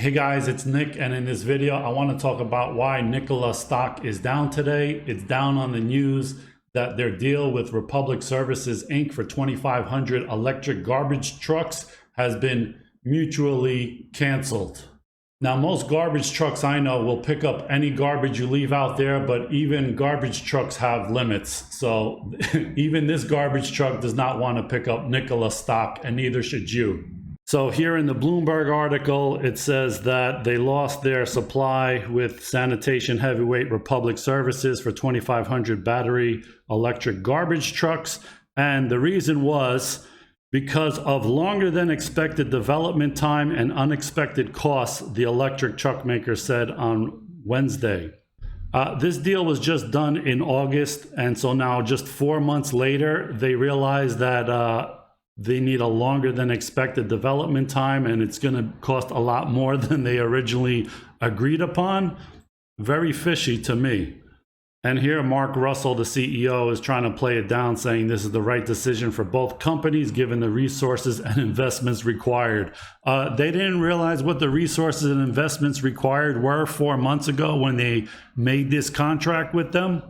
Hey guys, it's Nick, and in this video I want to talk about why Nikola stock is down today. It's down on the news that their deal with Republic Services Inc. for 2,500 electric garbage trucks has been mutually canceled. Now, most garbage trucks I know will pick up any garbage you leave out there, but even garbage trucks have limits. So even this garbage truck does not want to pick up Nikola stock, and neither should you. So here in the Bloomberg article, it says that they lost their supply with Sanitation Heavyweight Republic Services for 2,500 battery electric garbage trucks. And the reason was because of longer than expected development time and unexpected costs, the electric truck maker said on Wednesday. This deal was just done in August. And so now just 4 months later, they realized that they need a longer than expected development time, and it's going to cost a lot more than they originally agreed upon. Very fishy to me. And here Mark Russell, the CEO, is trying to play it down, saying this is the right decision for both companies given the resources and investments required. They didn't realize what the resources and investments required were 4 months ago when they made this contract with them.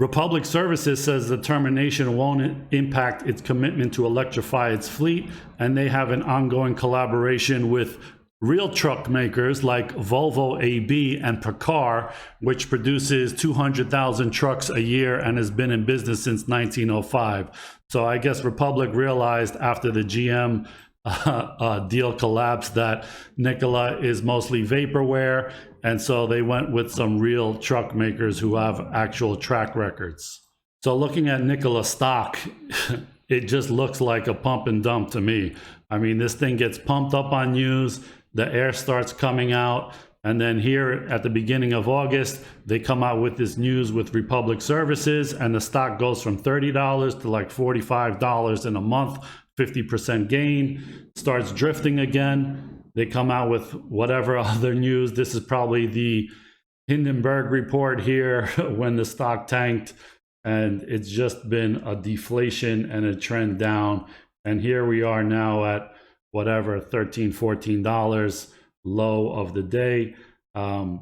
Republic Services says the termination won't impact its commitment to electrify its fleet, and they have an ongoing collaboration with real truck makers like Volvo AB and Paccar, which produces 200,000 trucks a year and has been in business since 1905. So I guess Republic realized after the GM deal collapsed that Nikola is mostly vaporware, and so they went with some real truck makers who have actual track records. So looking at Nikola stock, it just looks like a pump and dump to me. I mean, this thing gets pumped up on news, the air starts coming out, and then here at the beginning of August, they come out with this news with Republic Services, and the stock goes from $30 to like $45 in a month, 50% gain, starts drifting again. They come out with whatever other news. This is probably the Hindenburg report here when the stock tanked, and it's just been a deflation and a trend down. And here we are now at whatever, $13, $14 low of the day. I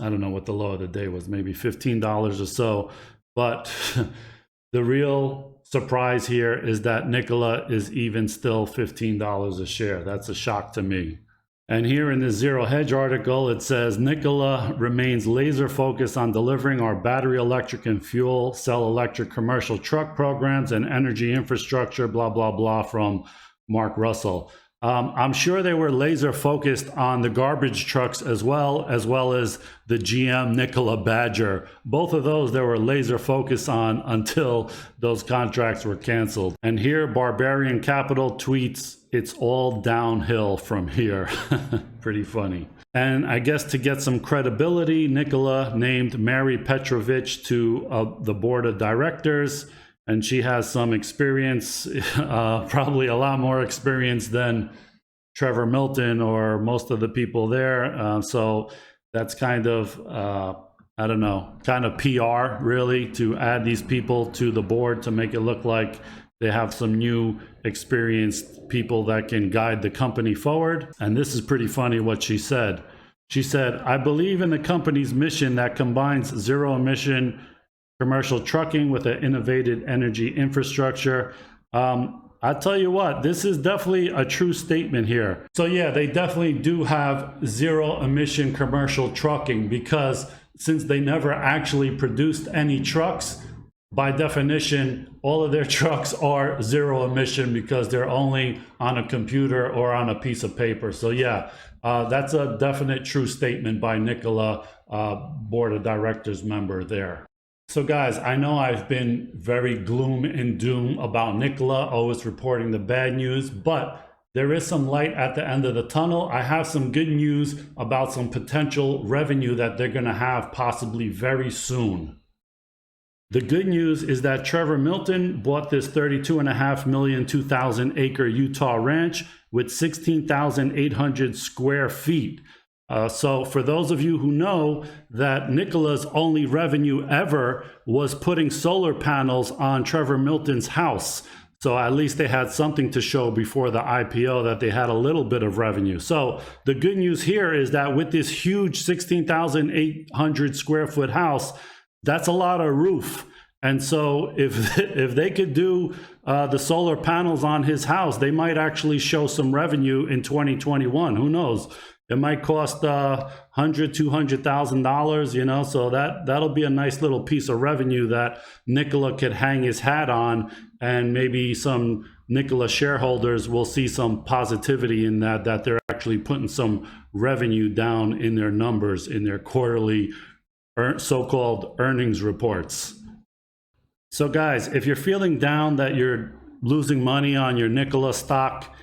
don't know what the low of the day was, maybe $15 or so. But the real surprise here is that Nikola is even still $15 a share. That's a shock to me. And here in this Zero Hedge article, it says Nikola remains laser focused on delivering our battery electric and fuel cell electric commercial truck programs and energy infrastructure, blah, blah, blah, from Mark Russell. I'm sure they were laser focused on the garbage trucks as well as the GM Nikola Badger. Both of those they were laser focused on until those contracts were canceled. And here Barbarian Capital tweets, it's all downhill from here. Pretty funny. And I guess to get some credibility, Nikola named Mary Petrovich to the board of directors. And she has some experience, probably a lot more experience than Trevor Milton or most of the people there. So that's kind of, I don't know, kind of PR really to add these people to the board to make it look like they have some new experienced people that can guide the company forward. And this is pretty funny what she said. She said, I believe in the company's mission that combines zero emission commercial trucking with an innovative energy infrastructure. I tell you what, this is definitely a true statement here. So yeah, they definitely do have zero emission commercial trucking, because since they never actually produced any trucks, by definition, all of their trucks are zero emission because they're only on a computer or on a piece of paper. So yeah, that's a definite true statement by Nikola, board of directors member there. So guys, I know I've been very gloom and doom about Nikola, always reporting the bad news, but there is some light at the end of the tunnel. I have some good news about some potential revenue that they're going to have possibly very soon. The good news is that Trevor Milton bought this $32.5 million 2,000 acre Utah ranch with 16,800 square feet. So for those of you who know that Nikola's only revenue ever was putting solar panels on Trevor Milton's house. So at least they had something to show before the IPO that they had a little bit of revenue. So the good news here is that with this huge 16,800 square foot house, that's a lot of roof. And so if they could do the solar panels on his house, they might actually show some revenue in 2021. Who knows? It might cost $100,000, $200,000, you know, so that'll be a nice little piece of revenue that Nikola could hang his hat on, and maybe some Nikola shareholders will see some positivity in that they're actually putting some revenue down in their numbers, in their quarterly so-called earnings reports. So guys, if you're feeling down that you're losing money on your Nikola stock,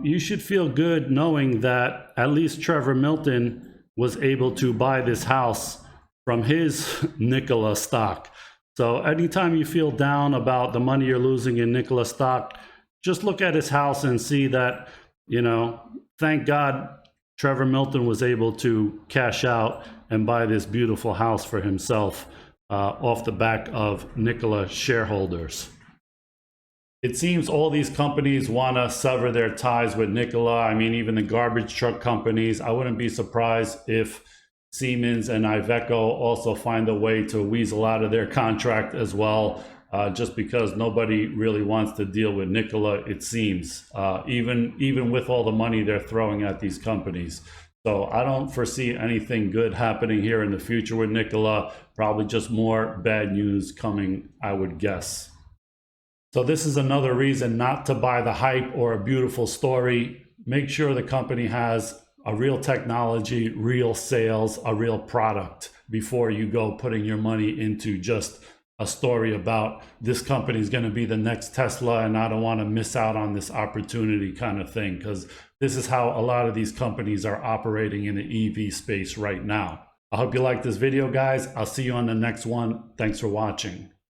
you should feel good knowing that at least Trevor Milton was able to buy this house from his Nikola stock. So anytime you feel down about the money you're losing in Nikola stock, just look at his house and see that, you know, thank God Trevor Milton was able to cash out and buy this beautiful house for himself off the back of Nikola shareholders. It seems all these companies want to sever their ties with Nikola. I mean, even the garbage truck companies. I wouldn't be surprised if Siemens and Iveco also find a way to weasel out of their contract as well, just because nobody really wants to deal with Nikola, it seems, even with all the money they're throwing at these companies. So I don't foresee anything good happening here in the future with Nikola. Probably just more bad news coming, I would guess. So this is another reason not to buy the hype or a beautiful story. Make sure the company has a real technology, real sales, a real product before you go putting your money into just a story about this company is going to be the next Tesla and I don't want to miss out on this opportunity kind of thing, because this is how a lot of these companies are operating in the EV space right now. I hope you liked this video, guys. I'll see you on the next one. Thanks for watching.